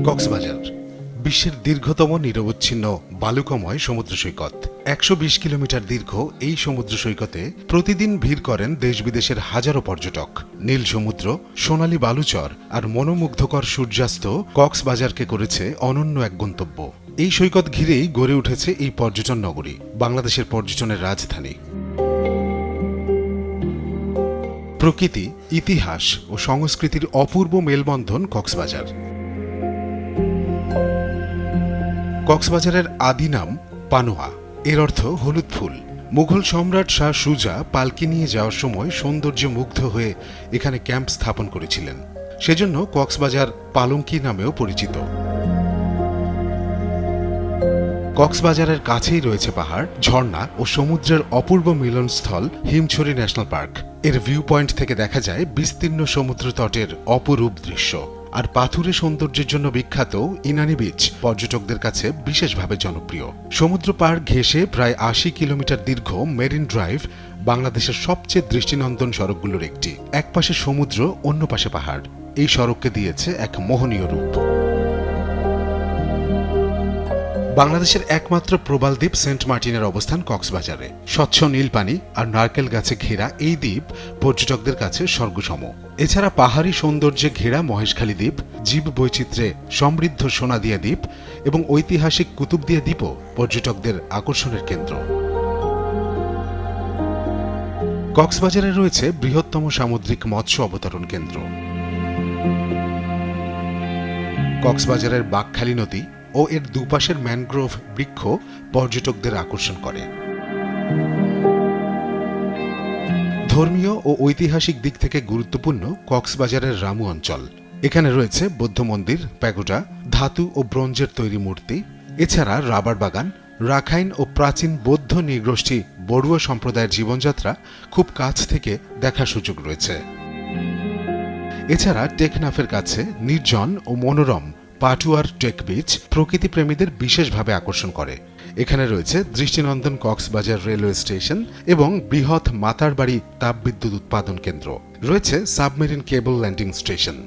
কক্সবাজার বিশ্বের দীর্ঘতম নিরবচ্ছিন্ন বালুকাময় সমুদ্র সৈকত। ১২০ কিলোমিটার দীর্ঘ এই সমুদ্র সৈকতে প্রতিদিন ভিড় করেন দেশ বিদেশের হাজারো পর্যটক। নীল সমুদ্র, সোনালী বালুচর আর মনোমুগ্ধকর সূর্যাস্ত কক্সবাজারকে করেছে অনন্য এক গন্তব্য। এই সৈকত ঘিরেই গড়ে উঠেছে এই পর্যটন নগরী, বাংলাদেশের পর্যটনের রাজধানী। প্রকৃতি, ইতিহাস ও সংস্কৃতির অপূর্ব মেলবন্ধন কক্সবাজার। কক্সবাজারের আদি নাম পানোয়া, এর অর্থ হলুদ ফুল। মুঘল সম্রাট শাহ সুজা পালকি নিয়ে যাওয়ার সময় সৌন্দর্যে মুগ্ধ হয়ে এখানে ক্যাম্প স্থাপন করেছিলেন, সেজন্য কক্সবাজার পালঙ্কি নামেও পরিচিত। কক্সবাজারের কাছেই রয়েছে পাহাড়, ঝর্ণা ও সমুদ্রের অপূর্ব মিলনস্থল হিমছড়ি ন্যাশনাল পার্ক। এর ভিউ পয়েন্ট থেকে দেখা যায় বিস্তীর্ণ সমুদ্র তটের অপরূপ দৃশ্য। আর পাথুরে সৌন্দর্যের জন্য বিখ্যাত ইনানি বিচ পর্যটকদের কাছে বিশেষভাবে জনপ্রিয়। সমুদ্র পাড় ঘেঁষে প্রায় ৮০ কিলোমিটার দীর্ঘ মেরিন ড্রাইভ বাংলাদেশের সবচেয়ে দৃষ্টিনন্দন সড়কগুলোর একটি। এক পাশে সমুদ্র, অন্য পাশে পাহাড়, এই সড়ককে দিয়েছে এক মোহনীয় রূপ। বাংলাদেশের একমাত্র প্রবাল দ্বীপ সেন্ট মার্টিনের অবস্থান কক্সবাজারে। স্বচ্ছ নীল পানি আর নারকেল গাছে ঘেরা এই দ্বীপ পর্যটকদের কাছে স্বর্গসম। এছাড়া পাহাড়ি সৌন্দর্যে ঘেরা মহেশখালী দ্বীপ, জীব বৈচিত্র্যে সমৃদ্ধ সোনাদিয়া দ্বীপ এবং ঐতিহাসিক কুতুবদিয়া দ্বীপও পর্যটকদের আকর্ষণের কেন্দ্র। কক্সবাজারে রয়েছে বৃহত্তম সামুদ্রিক মৎস্য অবতরণ কেন্দ্র। কক্সবাজারের বাঁকখালী নদী ও এর দুপাশের ম্যানগ্রোভ বৃক্ষ পর্যটকদের আকর্ষণ করে। ধর্মীয় ও ঐতিহাসিক দিক থেকে গুরুত্বপূর্ণ কক্সবাজারের রামু অঞ্চল। এখানে রয়েছে বৌদ্ধ মন্দির, প্যাগোডা, ধাতু ও ব্রোঞ্জের তৈরি মূর্তি। এছাড়া রাবার বাগান, রাখাইন ও প্রাচীন বৌদ্ধ নৃগোষ্ঠী বড়ুয়া সম্প্রদায়ের জীবনযাত্রা খুব কাছ থেকে দেখার সুযোগ রয়েছে। এছাড়া টেকনাফের কাছে নির্জন ও মনোরম পাটুয়ার টেক বিচ প্রকৃতিপ্রেমীদের বিশেষভাবে আকর্ষণ করে। এখানে রয়েছে দৃষ্টিনন্দন কক্সবাজার রেলওয়ে স্টেশন এবং বৃহৎ মাতারবাড়ি তাপবিদ্যুৎ উৎপাদন কেন্দ্র। রয়েছে সাবমেরিন কেবল ল্যান্ডিং স্টেশন।